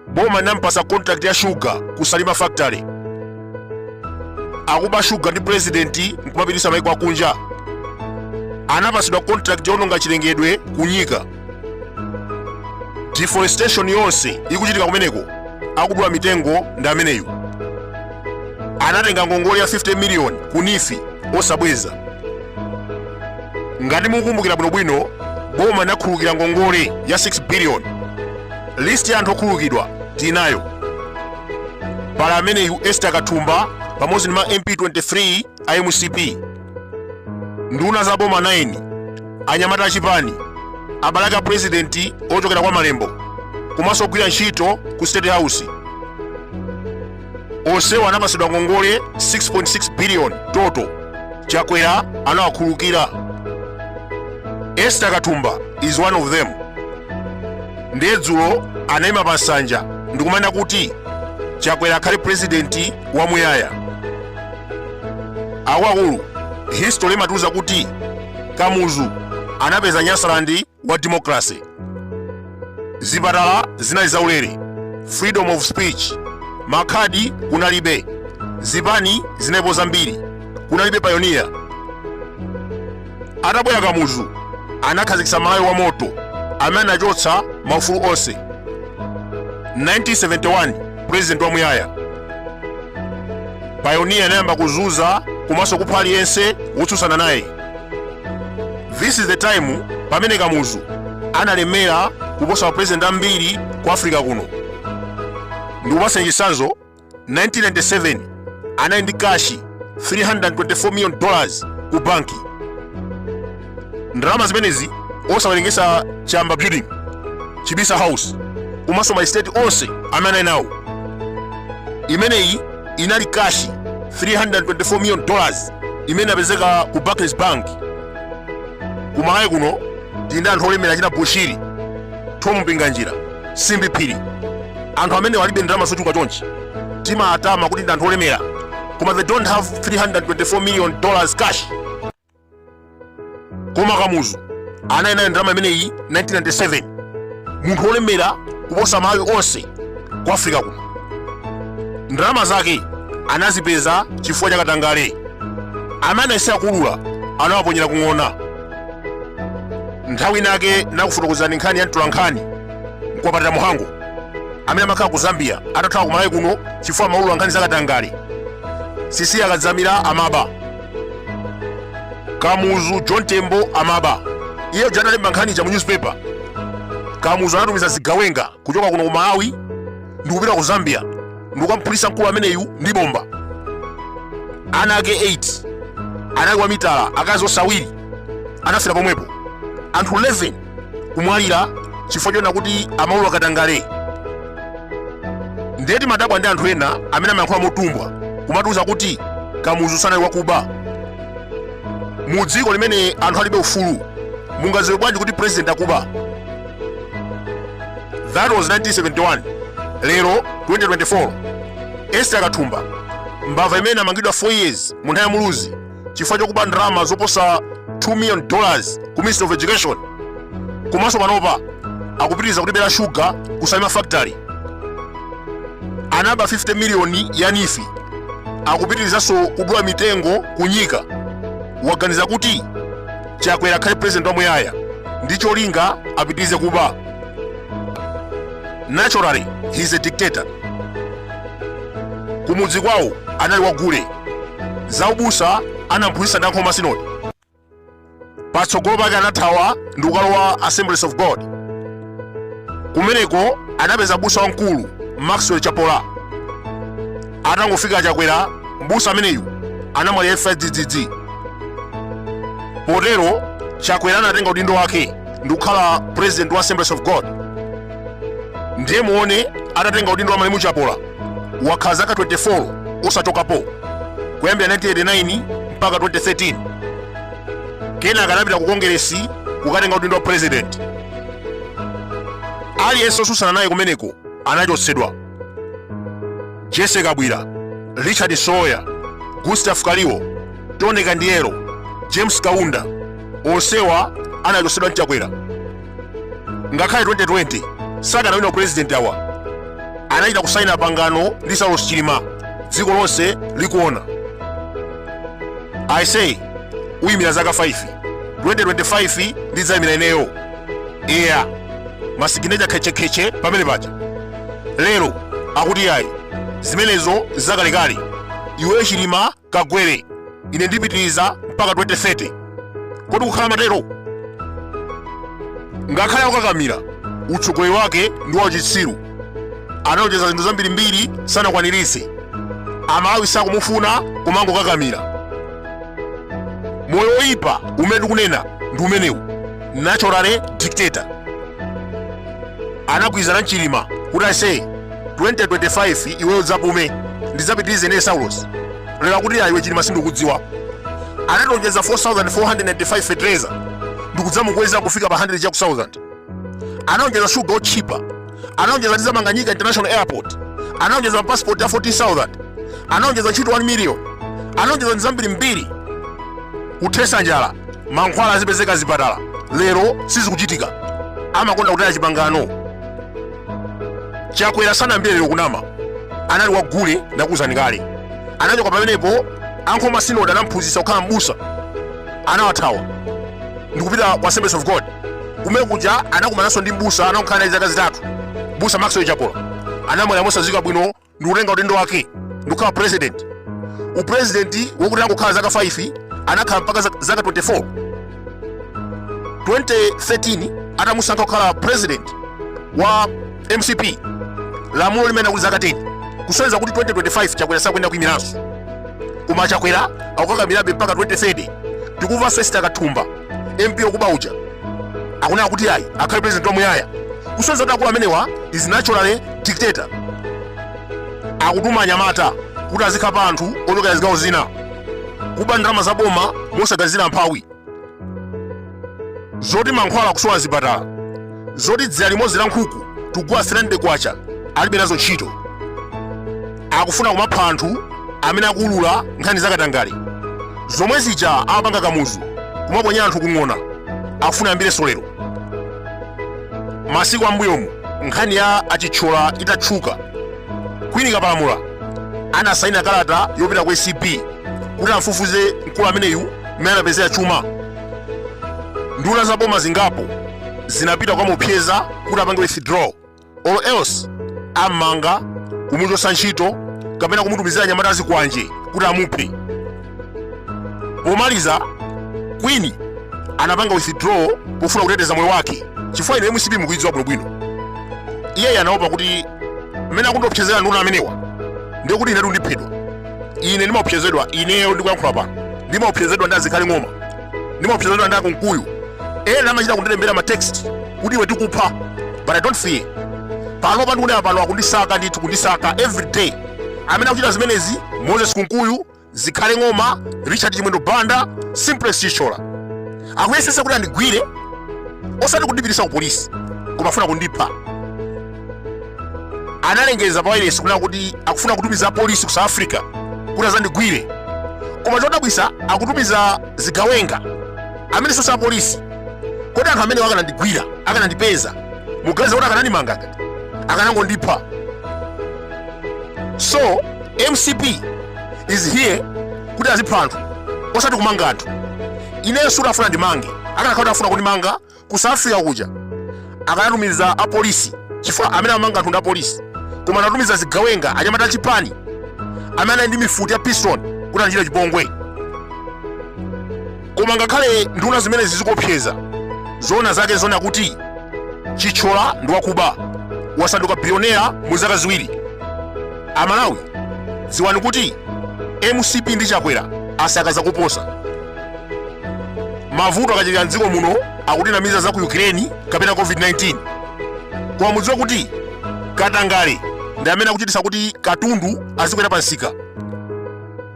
Boma nampasa contract ya sugar kusalima factory. Akuba sugar ndi president nkumapitisa maiko akunja. Anapasidwa contract yononga chilengedwe kunyika. Deforestation yonse ikuchitika kumeneko akudula mitengo ndi ameneyu. Anatenga ngongole ya 50 million kunifi osabweza. Ngati mukumbukira bwinobwino, boma nakhulukira ngongole ya 6 billion. List ya anthu okhulukidwa tinayo. Pala ameneyu Esther Katumba pamodzi ndi ma MP 23 a MCP. Nduna za boma 9, anyamata achipani, abalaka a president ochokera kwa Malembo, komanso ogwira ntchito ku State House. Onsewo anapasidwa ngongole 6.6 billion total. Chakwera anawakhulukira. Esther Katumba is one of them. Ndedzulo anayima pa nsanja ndikumana kuti Chakwera akhale president wamuyaya. Awakulu history imatiuza kuti Kamuzu anapeza Nyasaland wa democracy. Zipatala zinali zaulere, freedom of speech, makhadi kunalibe, zipani zinalipo zambiri, kunalibe pioneer. Atabwera Kamuzu anakhazikitsa malawi wa moto amene anachotsa maufulu onse. 1971 president wa muyaya. Pioneer anayamba kuzunza komanso kupha aliyense wotsutsana naye. This is the time pamene Kamuzu analemera kuposa president ambiri ku Africa kuno. Ndikupasa chitsanzo, 1997 anali ndi kashi $324 million ku banki. Ndalama zimenezi osawerengesa Chamba Building, Chibisa House, komanso ma estate onse amene ali nawo. Imeneyi inali kashi $324 million imene apezeka ku Barclays Bank. Kumalawi kuno tindi anthu olemera achina Bushiri, Tom Mpinganjira, Simbi Phiri. Anthu amene walibe ndalama zochuluka chonchi timatama kuti ndi anthu olemera, koma they don't have $324 million cash. Koma Kamuzu anali nayo ndalama imeneyi 1997. Munthu olemera kuposa Malawi onse ku Africa kuno. Ndalama zake anazipeza chifukwa cha katangale amene akulula anawaponyera kung'ona. Nthawi inake nakufotokozani nkhani ya mtolankhani mkwapatira Muhango amene amakhala ku Zambia atathawa ku Malawi kuno chifukwa maululu nkhani za katangale. Sisi akadzamira amaba. Kamuzu John Tembo amaba. Iye analemba nkhani cha mu newspaper. Kamuzu anatumiza zigawenga kuchoka kuno ku Malawi ndikupita ku Zambia ndikamphulitsa mkulu ameneyu ndi bomba. Ana ake 8 anali wamitala, akazi osawiri anafera pomwepo. Anthu 11 kumwalira chifukwa chona kuti amaululu akatangale. Ndeti madabwa ndi anthu ena amene amayankhula motumbwa kumatiuza kuti Kamuzu sanali wakuba. Mu dziko limene anthu alibe ufulu mungaziwe bwanji kuti president akuba? That was 1971. Lero 2024 Esther Katumba mbava imene amangidwa 4 years mu nthawi ya muluzi chifukwa chokuba ndalama zoposa $2 million ku Ministry of Education. Komanso panopa akupitiriza kulibera sugar kusalima factory. Anaba 50 million ya nifi akupitirizanso kudula mitengo kunyika. Waganiza kuti Chakwera akhale president wa muyaya ndicho linga apitirize kuba. Naturally, he is a dictator. Kumudzi kwawo anali wagule. Zaubusa anamphunzitsa ndi Ankhoма Synod. Patsogolo pake anathawa ndi ukalowa Assemblies of God. Kumeneko anapeza busa wamkulu Maxwell Chapola. Atangofika Chakwera, mbusa ameneyu anamwalira FDDD. Potero Chakwera anatenga udindo wake ndi kukhala president wa Assemblies of God. Ndiye muone atatenga udindo wa Malemu Chapola wakhala zaka 24 osachokapo kuyambira 1989 mpaka 2013. Kena akanapita ku Kongresi kukatenga udindo wa president. Aliyense osusana naye kumeneko anachotsedwa. Jesse Kabwira, Richard Sawyer, Gustav Kaliwo, Tony Kandiero, James Kaunda onsewa anachosedwa mchakwera. Ngakhale 2020 sakanawina president awa anachita kusaina pangano ndi Saulos Chilima, dziko lonse likuona. I say uyimira zaka 5 2025 ndidzayimira ineyo. Iya masigineja kheche pamene paja. Lero akuti ayi zimenezo zakalekale, iwe Chilima kagwere, ine ndipitiriza mpaka 2030. Kodi kukhala matero? Ngakhale akukakamira utsogoleri wake ndi wachitsiru, analonjeza zinthu zambirimbiri sanakwaniritse. Amalawi sakumufuna kumangokakamira. Moyo woyipa umene tikunena ndi umenewu, natural dictator. Anagwirizana Chilima kuti ase 2025 iweyo dzapume ndidzapitirize ne Saulos. Lero kuti iwe Chilima sindikudziwa. Analonjeza 4495 fertilizer ndikudzamukweza kufika pa 100 cha ku 1000. Analonjeza sugar ochipa, analonjeza Tizamanganyika International Airport, analonjeza passport ya 40,000, analonjeza ntchito 1 million, analonjeza zambirimbiri. Kuthesa njala, mankhwala azipezeka zipatala, lero sizikuchitika. Amakonda kutaya chipangano. Chakwera sanambire lero kunama, anali wagule ndakuzani kale. Anachoka pamenepo Ankhoма Synod anamphunzitsa kukhala m'busa, anawathawa ndikupita kwa Assemblies of God. Kumene kuja anakumananso ndi m'busa anakhala naye zaka zitatu, Busa Maxwell Chapola. Anamwera mosazika bwino ndikutenga utendo wake ndikukhala president. Upresidenti wokuti angokhala zaka 5 anakhala mpaka zaka 24. 2013 atamusankha kukhala president wa MCP, lamulo limene kuti zaka 10, kusonyeza kuti 2025 Chakwera sakuyenda kuyimiranso. Koma Chakwera akukakamirabe mpaka 2030. Tikumva Sesta Kathumba, MP okubaucha, akunena kuti ayi akhale president wamuyaya. Kusonyeza kuti akulu amenewa is natural dictator. Akutuma anyamata kuti azikhala anthu ochokera zigawo zina, kuba ndalama za boma mosaganizira mphawi, zoti mankhwala kusowa zipatala, zoti dzira limodzi la nkhuku tugwa 300 kwacha alibe nazo ntchito. Akufuna kumapha anthu amene akuulula nkhani zakatangale, zomwe zija amapanga kamuzu kumaponya anthu kung'ona. Akufuna yambire solero. Masiku ambuyomu nkhani ya achitchola itatchuka, Queen Kapalamula anasaina kalata yopita ku ACP kuti amfufuze mkulu ameneyu mmene anapezera chuma. Nduna za boma zingapo zinapita kwa mupyeza kuti apange withdraw, or else amanga kumuchotsa ntchito kapena kumutumizira nyamata zikwanje kuti amuphe. Pomaliza Queen anapanga withdraw pofuna kuteteza moyo wake, chifukwa ine MCP mukuidziwa bwinobwino. Iye anaopa kuti mmene akundopyezera nduna amenewa ndiye kuti inetu ndiphedwa. Ine ndimapyezedwa, ineyo ndikuyankhula pano ndimapyezedwa ndi azikhale ng'oma, ndimapyezedwa ndi akunkuyu. Ena amachita kundilembera ma text kuti iwe tikupha, but I don't fear. Pano pandikunena pano akundisaka ndithu kundisaka every day. Amene akuchita zimenezi Moses Kunkuyu, zikhale ng'oma, Richard Chimwendo Banda, Simplex Chichola. Akuyesesa kuti andigwire osati kundipitisa ku polisi, koma afuna kundipha. Analengeza pa wireless kunena kuti akufuna kutumiza polisi ku South Africa kuti azandigwire. Koma chodabwisa akutumiza zigawenga amene sosa polisi. Kodi anthu amene akanandigwira akanandipeza mugaza kuti akanandimanga akanangondipha. So MCP is here kuti azipha anthu osati kumanga anthu. Ineyo sudafuna ndimange, akanakhala afuna kundimanga ku South Africa kuja akanatumiza apolisi, chifukwa amene amanga anthu ndi apolisi. Koma anatumiza zigawenga anyamata achipani amene ndi mifuti ya piston kuti anachita chipongwe. Koma ngakhale nduna zimene zizikopyeza zona zake zona kuti Chichola ndi wakuba, wasanduka billionaire mu zaka ziwiri. Amalawi ziwani kuti MCP ndi Chakwera asakaza kuposa. Mavuto akachitika mdziko muno akutinamiza za ku Ukraine kapena COVID-19. Koma mudziwe kuti katangale ndi amene akuchitisa kuti katundu azikwera pansika.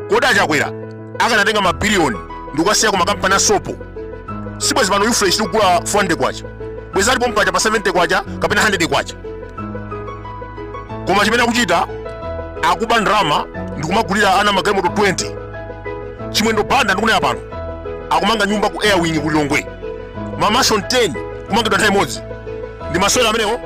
Kodi Chakwera akanatenga mabiliyoni ndikukasiya ku makampani asopo, sibwezi pano Ufresh tikugula 400 kwacha, bwezi alipo mpacha pa 70 kwacha kapena 100 kwacha. Koma chimene akuchita akuba ndalama ndikumagulira ana magalimoto 20. Chimwendo banda ndikunena pano akumanga nyumba ku Airwing ku Lilongwe. Mamashon 10 kumangidwa nthawi imodzi. Ndi masewera amenewo